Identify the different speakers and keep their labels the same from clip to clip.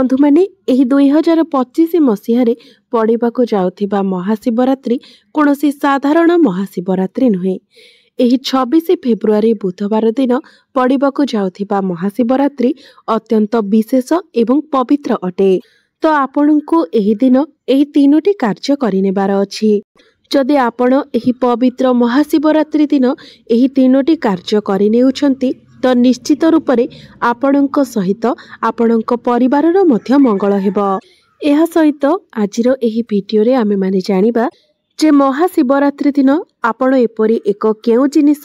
Speaker 1: बंधु मैंने 2025 मसीह पड़ाक जाउथिबा महाशिवरात्रि कौन साधारण महाशिवरात्रि नुहे। एही 26 फेब्रुआरी बुधवार दिन पड़ाक जाउथिबा महाशिवरात्रि अत्यंत विशेष एवं पवित्र अटे। तो आपणको एही दिन एही तीनोटी कार्य करिनेबार अछि। जदि आपण एही पवित्र महाशिवरात्रि दिन एही तीनोटी कार्य करिनेउछंती तो निश्चित रूप से आपणक सहित आपणक परिवारर मध्य मंगल हेबो। एहा सहित आजिर एही भिडियो रे आमे माने जानिबा जे महाशिवरात्रि दिन आपण एपरि एक केउ जिनिस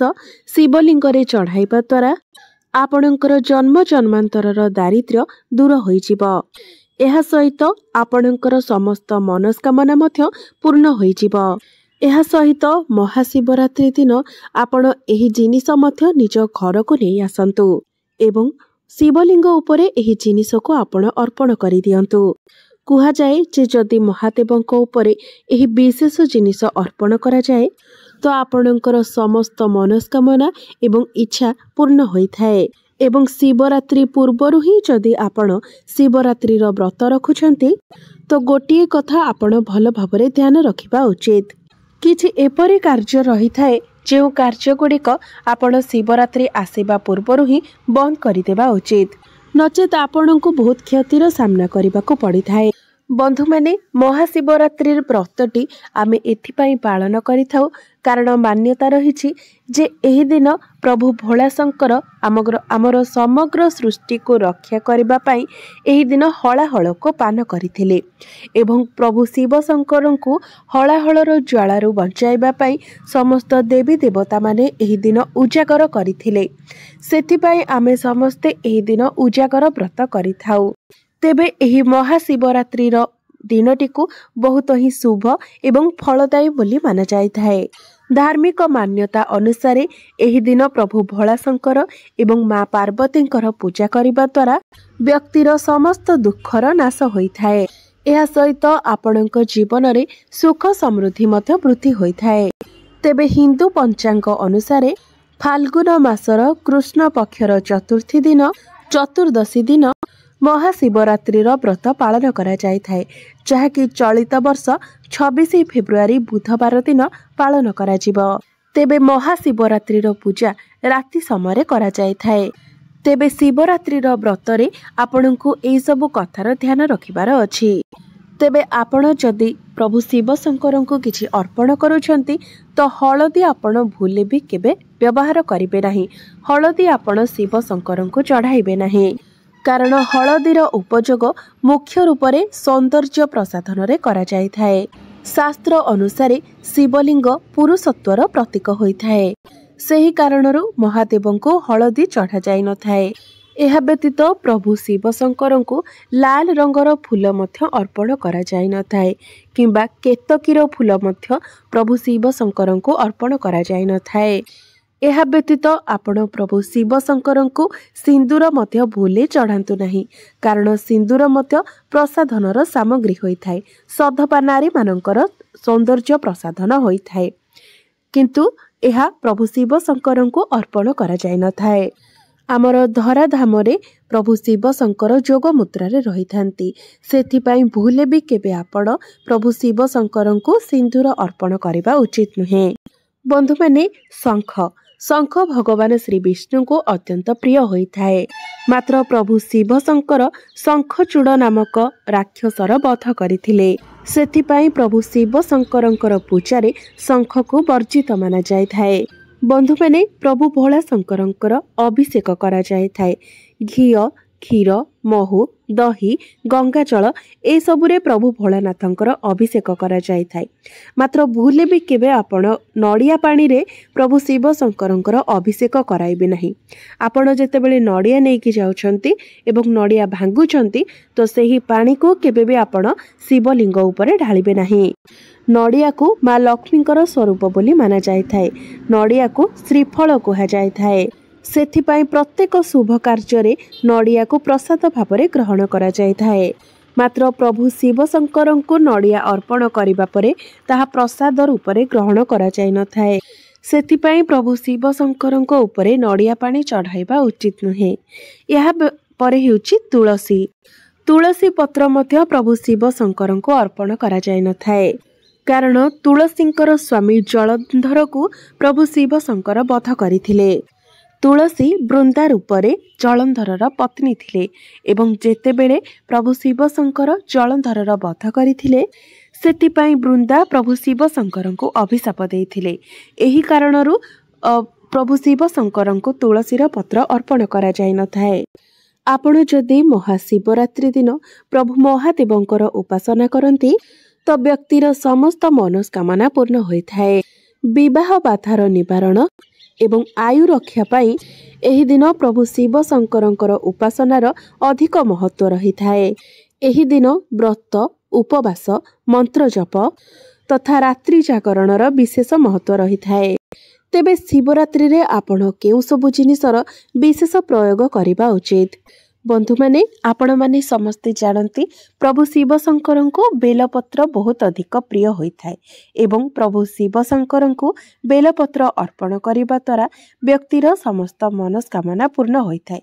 Speaker 1: शिवलिंग रे चढ़ाइबा द्वारा आपणकर जन्म जन्मांतरर दारिद्र्य दूर होई जिवो। एहा सहित आपणकर समस्त मनस्कामना मध्य पूर्ण होई जिवो। एहा सहित महाशिवरात्रि दिन आपण एही जिनिस मध्य निज घर को नहीं आसंतु एवं शिवलिंग उपरे एही जिनिस को आपण अर्पण करि दियंतु। कुहा जाए जे जदि महादेवंक उपरे एही विशेष जिनिस अर्पण करा जाए तो आपणकर समस्त मनस्कामना एवं इच्छा पूर्ण होइथाए। एवं शिवरात्रि पूर्वरु ही जदि आपण शिवरात्रि रो व्रत रखुछंती तो गोटिए कथा आपण भल भाबरे ध्यान रखिबा उचित। किछि एपरि कार्य रही थाए जो कार्य गुड़िक आपण शिवरात्रि आसीबा पूर्वरु ही बंद करिदेबा उचित, नचेत आपण को बहुत क्षतिर सामना करने को पड़ी थाए। बंधु माने महाशिवरात्रि व्रतटी आमे एथिपाई पालन करिथाउ कारण मान्यता रही जे एही दिन प्रभु भोला शंकर आमर समग्र सृष्टि को रक्षा करबा पाई एही दिन हलाहल को पान करथिले एवं प्रभु शिव शंकर को हलाहलर ज्वालारू बचाइबा पाई समस्त देवी देवता माने एही दिन उजागर करथिले। सेथिपाई आमे समस्ते एही दिन उजागर व्रत करिथाउ। तेबे एही महाशिवरात्रि दिनटी को बहुत ही शुभ एवं फलदायी बोली माना जाए। धार्मिक मान्यता अनुसार एही दिन प्रभु भोला शंकर एवं माँ पार्वती पूजा करने द्वारा व्यक्तिर समस्त दुखर नाश होइथाए। एहा सहित आपणक जीवन रे सुख समृद्धि मध्य वृद्धि होइथाए। तेबे हिंदू पंचांग अनुसार फाल्गुन मासर कृष्ण पक्षर चतुर्थी दिन चतुर्दशी दिन महाशिवरात्रि व्रत पालन करा जाय थाए, जहाँकि चलित वर्ष 26 फेब्रुआरी बुधवार दिन पालन करा जिवो। तेबे महाशिवरात्रि पूजा राति समय करा जाय थाए। तेबे शिवरात्रि व्रत रे आपनकु एई सब कथार ध्यान रखिबार अछि। तेबे आपण जदि प्रभु शिव शंकर को किछि अर्पण करूछंती तो हळदी आपण भूले भी केबे व्यवहार करिवे नाही। हळदी आपण शिव शंकर को चढ़ाइबे नाही कारण हळदीर उपयोग मुख्य रूप से सौंदर्य प्रसाधन रे करा जाय थाए। शास्त्र अनुसार शिवलिंग पुरुषत्वर प्रतीक होइथाए। सेही कारणरू महादेव को हळदी चढ़ा जाय न थाए। एहा व्यतीत प्रभु शिव शंकर को लाल रंगर फूल मध्य अर्पण करा जाय न थाए किंबा केतकीर फूल मध्य प्रभु शिव शंकर को अर्पण करा जाय न थाए। एहा व्यतीत आपण प्रभु शिव शंकर को सिंदूर मध्य भूले चढ़ातु नहीं कारण सिंदूर मध्य प्रसाधनर सामग्री होइथाए। सधपा नारी मानकर सौंदर्य प्रसाधन होइथाए किंतु एहा प्रभु शिव शंकर को अर्पण करा जाय न थाए। आमर धराधाम रे प्रभु शिव शंकर जोग मुद्रा रे रही थांती, सेथिपाई भूले भी केबे आपण प्रभु शिव शंकर को सिंदूर अर्पण करबा उचित नुहे। बंधु माने शंख भगवान श्री विष्णु को अत्यंत प्रिय होइथाए। मात्र प्रभु शिव शंकर शंखचूड़ नामक राक्षसर वध करथिले। सेथिपाई प्रभु शिव शंकरंकर पूजारे शंख को वर्जित माना जाय थाए। बंधु माने प्रभु भोला शंकरंकर अभिषेक करा जाय थाए। घी क्षीर महू दही गंगाजल ए सबुरे प्रभु भोलानाथंकर अभिषेक करा जाय थाए। मात्र भूले भी केबे आपण नड़िया पानी रे प्रभु शिव शंकरंकर अभिषेक कराइबे नहीं। आपण जेतेबेले नड़िया नेकी जाउछंती एवं नड़िया भांगुछंती तो सेही पानी को केबे भी आपण शिवलिंग उपरे ढालिबे नहीं। नड़िया को माँ लक्ष्मीकर स्वरूप बोली माना जाय थाए। नड़िया को श्रीफल कहा जाय थाए। सेथिपाई प्रत्येक शुभ कार्य नड़िया को प्रसाद भाव ग्रहण करा जाय थाए। मात्र प्रभु शिव शंकर को नड़िया अर्पण करबा परे ताहा प्रसाद रूप में ग्रहण करा जाय न थाए। सेथिपाई प्रभु शिव शंकर उपरे नड़िया पानी चढ़ाइबा उचित नुहे। यह परे हेउची तुलसी। तुलसी पत्र मध्य प्रभु शिव शंकर को अर्पण करा जाय न थाए कारण तुलसींकर स्वामी जलंधर को प्रभु शिव शंकर वध करथिले। तुलसी वृंदा रूपरे जलंधरर पत्नी थिले एवं जेतेबेले प्रभु शिव शंकर जलंधरर वध करथिले सेतिपाई वृंदा प्रभु शिव शंकर को अभिशाप देथिले। एही कारणरू प्रभु शिव शंकर को तुलसीर पत्र अर्पण करा जाय न थाए। आपण जदि महाशिवरात्रि दिन प्रभु महादेवंकर उपासना करती तो व्यक्तिर समस्त मनस्कामना पूर्ण होइथाए। विवाह बाधार निवारण एवं आयु रक्षा पाई एही दिन प्रभु शिव शंकरंकर उपासनार अधिक महत्व रही थाए। एही दिन व्रत उपवास मंत्र जप तथा रात्रि जागरणर विशेष महत्व रही थाए। तेबे शिवरात्रि रे आपण केउ सबु जिनिसर विशेष प्रयोग करिबा उचित। बंधु माने आपण माने समस्ते जानती प्रभु शिव शंकर को बेलपत्र बहुत अधिक प्रिय होइथाए एवं प्रभु शिव शंकर को बेलपत्र अर्पण करिबा द्वारा व्यक्तिर समस्त मनस्कामना पूर्ण होइथाए।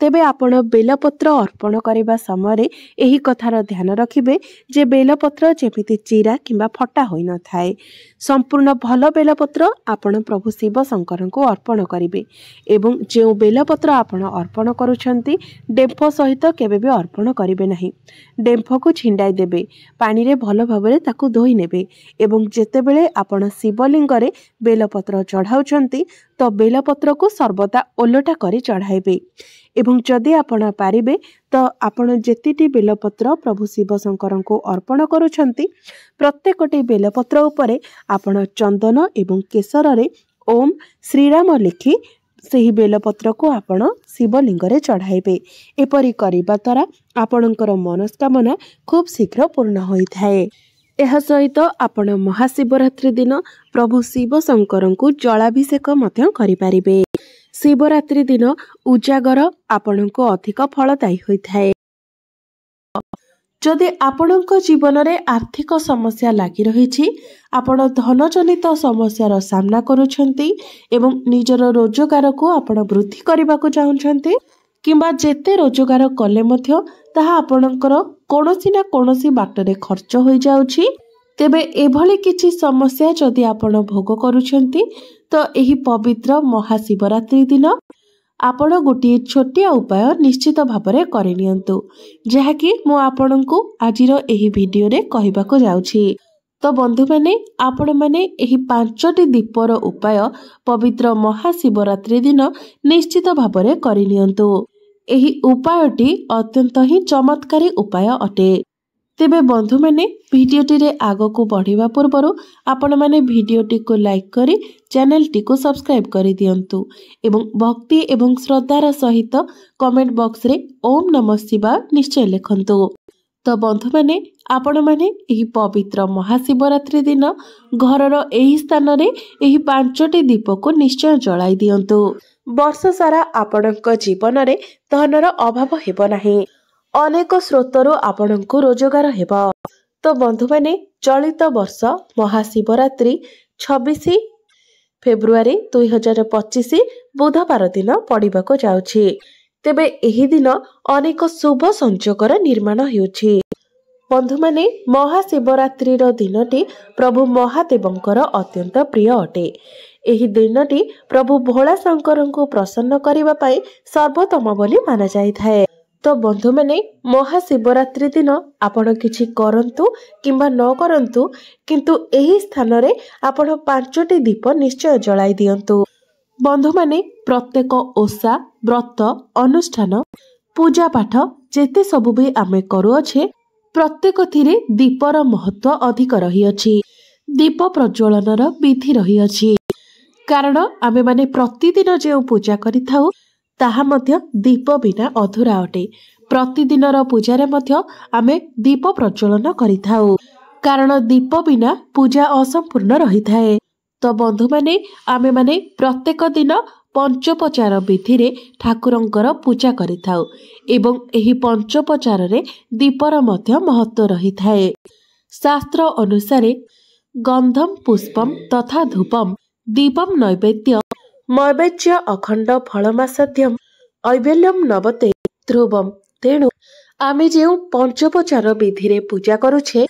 Speaker 1: तेबे आपण बेलपत्र अर्पण करिबा समय एही कथार ध्यान रखिबे जे बेलपत्र जेमिति चिरा किंबा फटा होई न थाए। संपूर्ण भल बेलपत्र आपण प्रभु शिव शंकर को अर्पण करिबे एवं जे बेलपत्र आपण अर्पण करूछंती डेम्फ सहित केबे भी अर्पण करिबे नाही। डेम्फ को छिंडाई देबे, पानी रे भल भाबरे ताकू धोई नेबे एवं जेतेबेले आपण शिवलिंग रे बेलपत्र चढ़ाउछंती तो बेलपत्र को सर्वदा ओलटा करी चढ़ाइबे एवं जदि आपण पारिबे तो आपण जेतिटी बेलपत्र प्रभु शिव शंकर को अर्पण करूछंती प्रत्येकटी बेलपत्र उपरे आपण चंदन एवं केसर रे ओम श्रीराम लिखि सही बेलपत्र को आपण शिवलिंग रे चढ़ाइबे। एपरि करिबा द्वारा आपणकर मनस्कामना खूब शीघ्र पूर्ण होइथाए। एह सहित आपण महाशिवरात्रि दिन प्रभु शिव शंकर को जलाभिषेक मध्य करिपारिबे। शिवरात्रि दिन उजागर आपणको अधिक फलदायी होइथाए। जदि आपणक जीवन रे आर्थिक समस्या लागि रहिछि, आपण धन जनित समस्यार सामना करूछंती एवं निजर रोजगार को आपण वृद्धि करबा को चाहुछंती किंबा जेते रोजगार कले मध्य ताहा आपणकर कोनोसी ना कोनोसी बाटरे खर्च होई जाउछि, तेबे एभली किछि समस्या जदि आपण भोग करूछंती तो एही पवित्र महाशिवरात्रि दिन आपण गोटे छोटिया उपाय निश्चित भावरे करिनियंतु जहाँकि मु आपणको आजिर एही वीडियो रे कहिबाको जाउछि। तो बंधु माने आपण माने एही 5टी दीपर उपाय पवित्र महाशिवरात्रि दिन निश्चित भावरे करिनियंतु। एही उपायटी अत्यंत ही चमत्कारी उपाय अटे। तेबे बंधु माने वीडियोटी रे आगो को बढ़िबा पूर्वरु आपण माने वीडियोटी को लाइक करी चैनल टी को सब्सक्राइब करी दियंतु एवं भक्ति एवं श्रद्धार सहित कमेंट बॉक्स रे ओम नमः शिवाय निश्चय लिखंतु। तो बंधु माने आपण माने एही पवित्र महाशिवरात्रि दिन घरर एही स्थान रे एही 5टी दीप को निश्चय जलाई दियंतु। वर्ष सारा आपणक जीवन रे धनर अभाव हेबो नाही, अनेक स्रोतरु आपणको रोजगार हेबो। तो बंधु माने चलित वर्ष महाशिवरात्रि 26 फेब्रुआरी 2025 बुधवार दिन पड़िबाको जाउछि। तेबे एही दिन अनेक शुभ संजोगर निर्माण हेउछि। बंधु माने महाशिवरात्रि रो दिनटी प्रभु महादेवंकर अत्यंत प्रिय अटे। एही दिनटी प्रभु भोला शंकर को प्रसन्न करिबा पई सर्वोत्तम बोली माना जाय थाए। तो बंधु माने महाशिवरात्रि दिन आपण किछि करंतु किंबा न करंतु किंतु एही स्थान रे आपण 5टी दीप निश्चय जलाई दियंतु। बंधु माने प्रत्येक ओषा व्रत अनुष्ठान पूजा पाठ जेते सबु भी आमे करू अच्छे प्रत्येक थिरे दीपर महत्व अधिक रही अछि। दीप प्रज्वलनर विधि रही अछि कारण आमे माने प्रतिदिन जे पूजा करि थाउ ताहा मध्य दीप बिना अधूरा अटे। प्रतिदिनर पूजारे मध्य आमे दीप प्रज्वलन करिथाउ कारण दीप बिना पूजा असंपूर्ण रही थाए। तो बंधु माने आमे माने प्रत्येक दिन पंचोपचार विधि रे ठाकुरंकर पूजा करिथाउ एवं एही पंचोपचार रे दीपर मध्य महत्व रही थाए। शास्त्र अनुसारे गंधम पुष्पम तथा धूपम दीपम नैवेद्य अखंड फलमासाध्यम ऐवेल्यम नवते ध्रुवम। तेणु आमे जो पंचोपचार विधि रे पूजा करुछे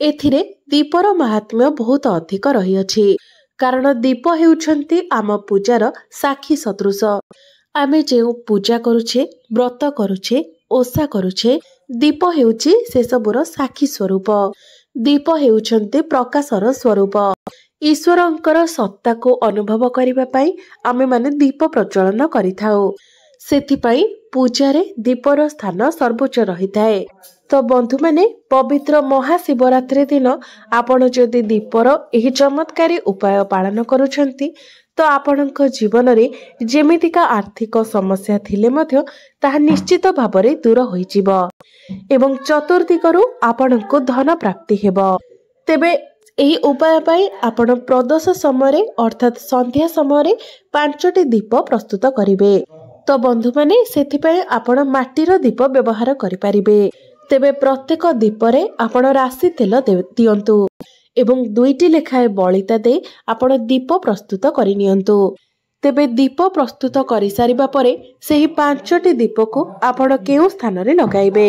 Speaker 1: एथिरे दीपर महात्म्य बहुत अधिक रही कारण दीप हेउछंती आम पूजार साक्षी सदृश। आमे जो पूजा करुछे व्रत करुछे ओषा करुछे दीप हेउची से सबुर साक्षी स्वरूप। दीप हेउछंती प्रकाशर स्वरूप। ईश्वरंकर सत्ता को अनुभव करिबा पई आमे माने दीप प्रज्वलन करिथाउ। सेथिपाई पूजारे दीपर स्थान सर्वोच्च रही थाए। तो बंधु माने पवित्र महाशिवरात्रि दिन आपण जदि दीपर एही चमत्कारी उपाय पालन करुछंती तो आपणक जीवन रे जेमितिका आर्थिक समस्या थिले मध्य ताहा निश्चित भाबरे दूर होई जिवो एवं चतुर्दिगरु आपणको धन प्राप्ति हेबो। तेबे एही उपाय पाई आपण प्रदोष समय अर्थात संध्या समय 5टी दीप प्रस्तुत करिवे। तो बंधु माने सेथिपाई आपण माटीर दीप व्यवहार करि परिबे। तेबे प्रत्येक दीपरे आपण राशि तेल दियंतु एवं 2टी लेखाए बलिता दे आपण दीप प्रस्तुत करि नियंतु। तेबे दीप प्रस्तुत करि सारिबा परे सेही 5टी दीप को आपण केउ स्थान रे लगाइबे।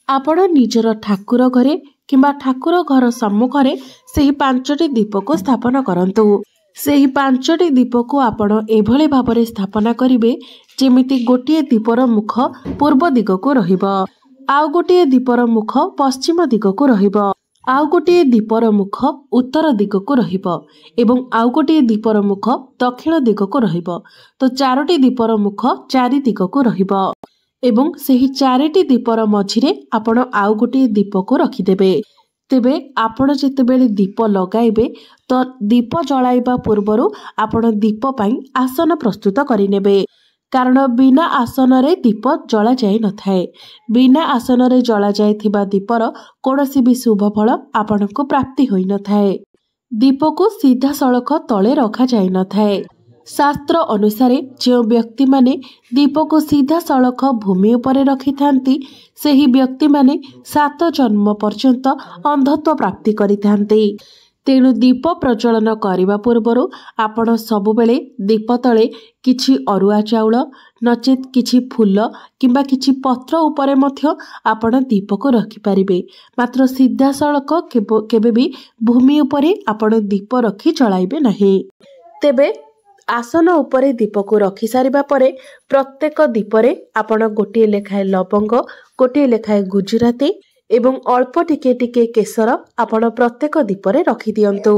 Speaker 1: आपण निजर ठाकुर घरे किंबा ठाकुर घर सम्मुखरे सेही 5टी दीप को स्थापन करंतु। सेही 5टी दीप को आपण एभले भाबरे स्थापना करिवे जेमिति गोटिए दीपर मुख पूर्व दिग को रहिबो, आउ गोटिए दीपर मुख पश्चिम दिग को रहिबो, आउ गोटिए दीपर मुख उत्तर दिग को रहिबो एवं आउ गोटिए दीपर मुख दक्षिण दिग को रहिबो। तो 4टी दीपर मुख 4 दिग को रहिबो एवं सेही 4टी दीपर मझिरे आपण आउ गोटिए दीप को रखिदेबे। तेबे आपण जेतेबेले दीप लगाइबे तो दीप जलाइबा पूर्वरु आपण दीप पाई आसन प्रस्तुत करिनेबे कारण बिना आसन रे दीप जला जाय नथाए। बिना आसन रे जला जायथिबा दीपर कोनोसी भी शुभ फल आपनको प्राप्ति होई नथाए। दीप को सीधा सड़क तले रखा जाय नथाए। शास्त्र अनुसारे जो व्यक्ति माने दीप को सीधा सड़क भूमि उपरे रखि थांती सेही व्यक्ति माने 7 जन्म पर्यंत अंधत्व प्राप्ति करिथांती। तेणु दीप प्रज्वलन करने पूर्वर आपण सबुबेले दीप तले किछि अरुआ चाउल नचेत किछि फूल किंबा किछि पत्र उपरे मध्य आपण दीप को रखि पारिबे। मात्र सीधा सड़क केबे भी भूमि उपरे आपण दीप रखि जलाइबे नहीं। तेबे आसन उपरे दीप को रखि सारिबा परे प्रत्येक दीपरे आपण गोटिए लेखाए लवंग गोटिए लेखाए गुजराती एवं अल्प टिके टिके केसर आपण प्रत्येक दीपरे रखि दियंतु।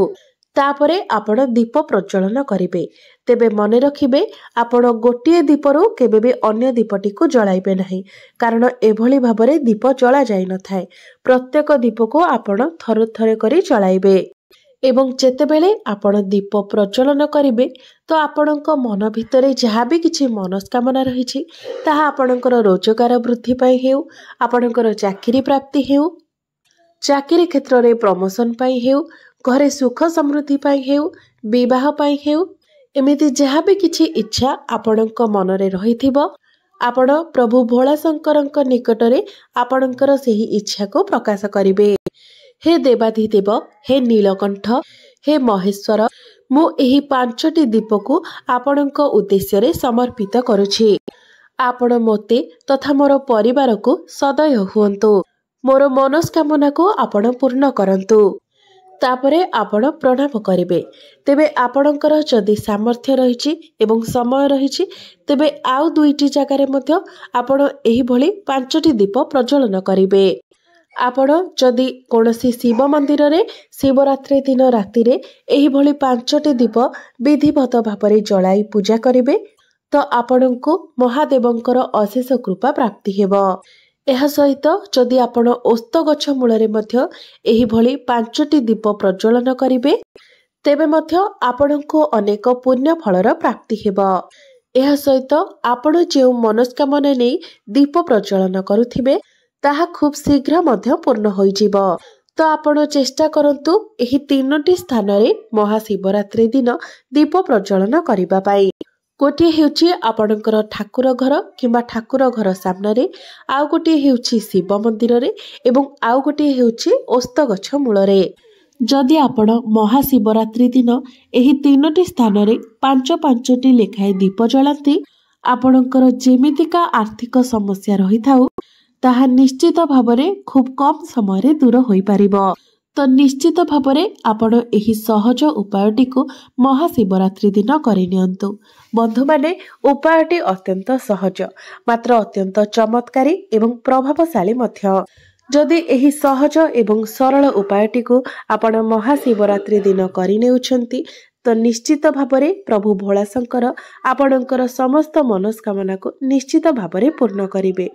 Speaker 1: तापरे आपण दीप प्रज्वलन करिवे। तेबे मने रखिबे आपण गोटिए दीपरु केबे भी अन्य दीपटी को जलाइबे नहीं कारण एभली भाबरे दीप जला जाय नथाय। प्रत्येक दीप को आपण थर थरे करी जलाइबे एवं जेतेबेले आपण दीप प्रज्वलन करिवे तो आपणक मन भितरे जहाँ भी किछि मनस्कामना रहिछि ताहा आपणकर रोजगार वृद्धि पाई हेउ, आपणकर चाकरी प्राप्ति हेउ, चाकरी क्षेत्र रे प्रमोशन पाई हेउ, घरे सुख समृद्धि पाई हेउ, विवाह पाई हेउ, एमिति जहाँ भी किछि इच्छा आपणक मनरे रहिथिबो आपण प्रभु भोला शंकरक निकटरे आपणकर सेही इच्छा को प्रकाश करिवे। हे देवाधिदेव, हे नीलकंठ, हे महेश्वर, मु एही 5टी दीप को आपणक उद्देश्य रे समर्पित करुछि। आपण मोते तथा मोर परिवार को सदय हुअन्तु। मोर मनस्कामना को आपण पूर्ण करन्तु। तापरे आपण प्रणाम करिवे। तेबे आपणकर जदि सामर्थ्य रहिछि एवं समय रहिछि तेबे आउ 2टी जगारे मध्य आपण एही भली 5टी दीप प्रज्वलन करिवे। आपण जदि कोनोसी शिव मंदिर रे शिवरात्रि दिन राति रे एही भली 5टी दीप विधिवत भाବରେ जलाई पूजा करिवे तो आपणको महादेवंकर अशेष कृपा प्राप्ति हेबो। एहा सहित जदि आपण ओस्त गछ मूलरे मध्य एही भली 5टी दीप प्रज्वलन करिवे तेबे मध्य आपणको अनेक पुण्य फलर प्राप्ति हेबो। एहा सहित आपण जे मनस्कामना नै दीप प्रज्वलन करुथिबे ताहा खूब शीघ्र मध्य पूर्ण होई जिवो। तो आपण चेष्टा करंतु एही 3टी स्थान रे महाशिवरात्रि दिन दीप प्रज्वलन करिबा पाई। गोटे हेउची आपणकर ठाकुर घर किंबा ठाकुर घर सामने रे, आउ गोटे हेउची शिव मंदिर रे एवं आउ गोटे हेउची ओस्त गछ मूल रे। जदि आपण महाशिवरात्रि दिन एही 3टी स्थान रे 5-5टी लेखाए दीप जलांती आपणकर जेमितिका आर्थिक समस्या रही थाउ ତାହା ନିଶ୍ଚିତ ଭାବରେ ଖୁବ୍ କମ୍ ସମୟରେ ଦୂର ହୋଇପାରିବ। ତ ନିଶ୍ଚିତ ଭାବରେ ଆପଣ ଏହି ସହଜ ଉପାୟଟିକୁ ମହାଶିବରାତ୍ରି ଦିନ କରିନିଅନ୍ତୁ। ବନ୍ଧୁମାନେ, ଉପାୟଟି ଅତ୍ୟନ୍ତ ସହଜ, ମାତ୍ର ଅତ୍ୟନ୍ତ ଚମତ୍କାରୀ ଏବଂ ପ୍ରଭାବଶାଳୀ ମଧ୍ୟ। ଯଦି ଏହି ସହଜ ଏବଂ ସରଳ ଉପାୟଟିକୁ ଆପଣ ମହାଶିବରାତ୍ରି ଦିନ କରିନେଉଛନ୍ତି, ତ ନିଶ୍ଚିତ ଭାବରେ ପ୍ରଭୁ ଭୋଳାଶଙ୍କର ଆପଣଙ୍କର ସମସ୍ତ ମନସ୍କାମନାକୁ ନିଶ୍ଚିତ ଭାବରେ ପୂର୍ଣ୍ଣ କରିବେ।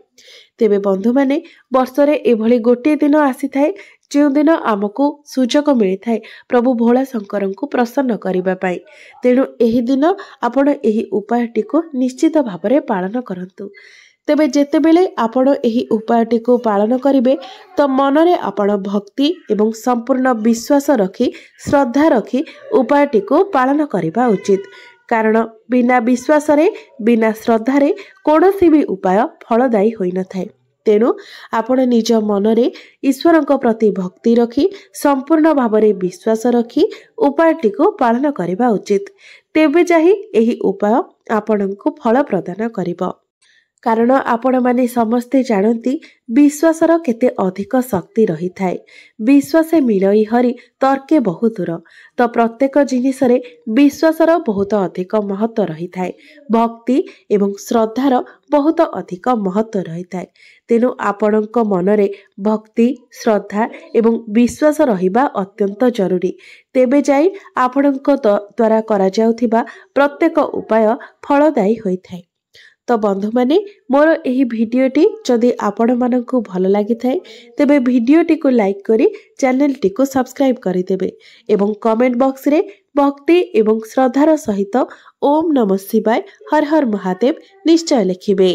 Speaker 1: ତେବେ ବନ୍ଧୁମାନେ, ବର୍ଷରେ ଏଭଳି ଗୋଟିଏ ଦିନ ଆସିଥାଏ ଯେଉଁଦିନ ଆମକୁ ସୁଯୋଗ ମିଳିଥାଏ ପ୍ରଭୁ ଭୋଳାଶଙ୍କରଙ୍କୁ ପ୍ରସନ୍ନ କରିବା ପାଇଁ। ତେଣୁ ଏହି ଦିନ ଆପଣ ଏହି ଉପାୟଟିକୁ ନିଶ୍ଚିତ ଭାବରେ ପାଳନ କରନ୍ତୁ। ତେବେ ଯେତେବେଳେ ଆପଣ ଏହି ଉପାୟଟିକୁ ପାଳନ କରିବେ, ତ ମନରେ ଆପଣ ଭକ୍ତି ଏବଂ ସମ୍ପୂର୍ଣ୍ଣ ବିଶ୍ୱାସ ରଖି ଶ୍ରଦ୍ଧା ରଖି ଉପାୟଟିକୁ ପାଳନ କରିବା ଉଚିତ। କାରଣ ବିନା ବିଶ୍ୱାସରେ ବିନା ଶ୍ରଦ୍ଧାରେ କୌଣସି ବି ଉପାୟ ଫଳଦାୟୀ ହୋଇନଥାଏ। ତେଣୁ ଆପଣ ନିଜ ମନରେ ଈଶ୍ୱରଙ୍କ ପ୍ରତି ଭକ୍ତି ରଖି ସମ୍ପୂର୍ଣ୍ଣ ଭାବରେ ବିଶ୍ୱାସ ରଖି ଉପାୟଟିକୁ ପାଳନ କରିବା ଉଚିତ। ତେବେ ଯାଇ ଏହି ଉପାୟ ଆପଣଙ୍କୁ ଫଳ ପ୍ରଦାନ କରିବ। କାରଣ ଆପଣମାନେ ସମସ୍ତେ ଜାଣନ୍ତି ବିଶ୍ୱାସର କେତେ ଅଧିକ ଶକ୍ତି ରହିଥାଏ। ବିଶ୍ୱାସେ ମିଳଇ ହରି ତର୍କେ ବହୁ ଦୂର। ତ ପ୍ରତ୍ୟେକ ଜିନିଷରେ ବିଶ୍ୱାସର ବହୁତ ଅଧିକ ମହତ୍ତ୍ୱ ରହିଥାଏ। ଭକ୍ତି ଏବଂ ଶ୍ରଦ୍ଧାର ବହୁତ ଅଧିକ ମହତ୍ତ୍ୱ ରହିଥାଏ। ତେଣୁ ଆପଣଙ୍କ ମନରେ ଭକ୍ତି, ଶ୍ରଦ୍ଧା ଏବଂ ବିଶ୍ୱାସ ରହିବା ଅତ୍ୟନ୍ତ ଜରୁରୀ। ତେବେ ଯାଇ ଆପଣଙ୍କ ଦ୍ୱାରା କରାଯାଉଥିବା ପ୍ରତ୍ୟେକ ଉପାୟ ଫଳଦାୟୀ ହୋଇଥାଏ। ତ ବନ୍ଧୁମାନେ, ମୋର ଏହି ଭିଡ଼ିଓଟି ଯଦି ଆପଣମାନଙ୍କୁ ଭଲ ଲାଗିଥାଏ, ତେବେ ଭିଡ଼ିଓଟିକୁ ଲାଇକ୍ କରି ଚ୍ୟାନେଲଟିକୁ ସବସ୍କ୍ରାଇବ୍ କରିଦେବେ ଏବଂ କମେଣ୍ଟ ବକ୍ସରେ ଭକ୍ତି ଏବଂ ଶ୍ରଦ୍ଧାର ସହିତ ଓମ୍ ନମଃ ଶିବାୟ, ହର ହର ମହାଦେବ ନିଶ୍ଚୟ ଲେଖିବେ।